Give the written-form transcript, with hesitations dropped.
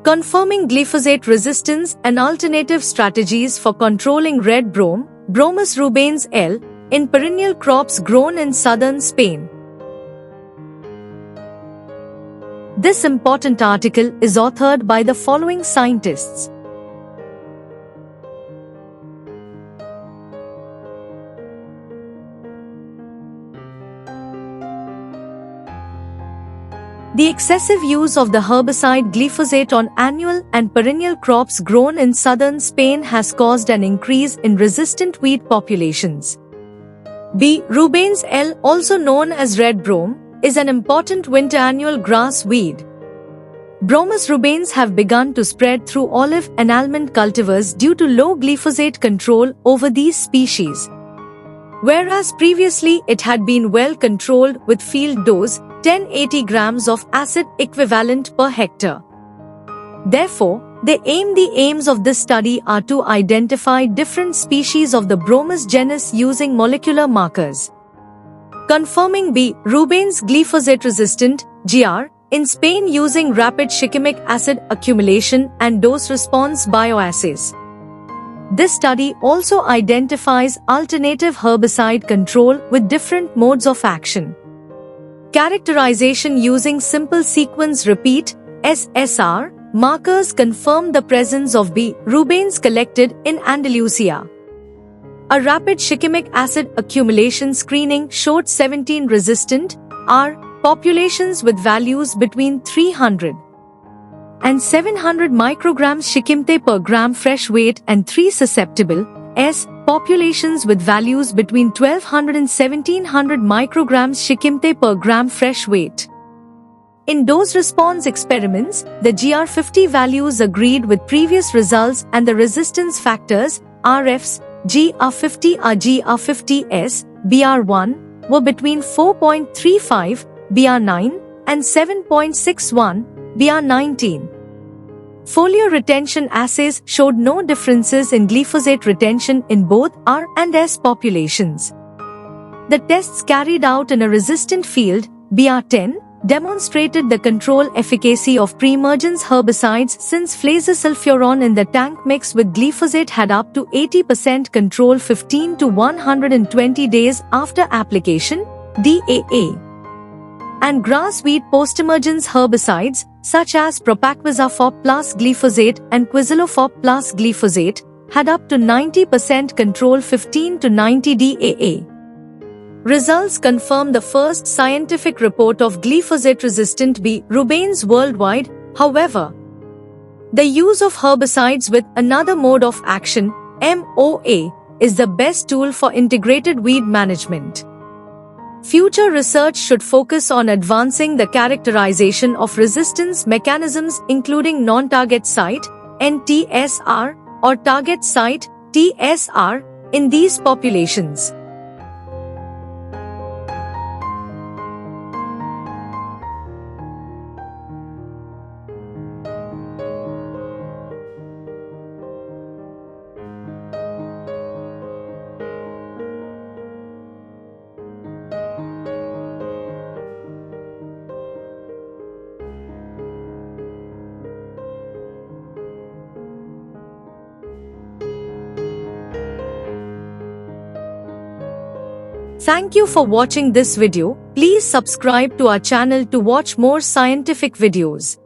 confirming glyphosate resistance and alternative strategies for controlling red brome, Bromus rubens L., in perennial crops grown in southern Spain. This important article is authored by the following scientists: the excessive use of the herbicide glyphosate on annual and perennial crops grown in southern Spain has caused an increase in resistant weed populations. B. rubens L., also known as red brome, is an important winter annual grass weed. Bromus rubens have begun to spread through olive and almond cultivars due to low glyphosate control over these species. Whereas previously it had been well controlled with field dose 1080 grams of acid equivalent per hectare. Therefore, the aims of this study are to identify different species of the Bromus genus using molecular markers. Confirming B. rubens glyphosate resistant, GR, in Spain using rapid shikimic acid accumulation and dose response bioassays. This study also identifies alternative herbicide control with different modes of action. Characterization using simple sequence repeat SSR markers confirm the presence of B. rubens collected in Andalusia. A rapid shikimic acid accumulation screening showed 17 resistant R populations with values between 300 and 700 micrograms shikimte per gram fresh weight and 3 susceptible S populations with values between 1200 and 1700 micrograms shikimte per gram fresh weight. In dose-response experiments, the GR50 values agreed with previous results and the resistance factors, RFs, GR50 or GR50S, BR1, were between 4.35, BR9, and 7.61, BR19. Folio retention assays showed no differences in glyphosate retention in both R and S populations. The tests carried out in a resistant field, BR10, demonstrated the control efficacy of pre-emergence herbicides since flazosulfuron in the tank mix with glyphosate had up to 80% control 15 to 120 days after application, DAA. And grass-weed post-emergence herbicides, such as propaquizafop plus glyphosate and quizalofop plus glyphosate, had up to 90% control 15 to 90 DAA. Results confirm the first scientific report of glyphosate-resistant B. rubens worldwide. However, the use of herbicides with another mode of action, MOA, is the best tool for integrated weed management. Future research should focus on advancing the characterization of resistance mechanisms including non-target site, NTSR, or target site, TSR, in these populations. Thank you for watching this video. Please subscribe to our channel to watch more scientific videos.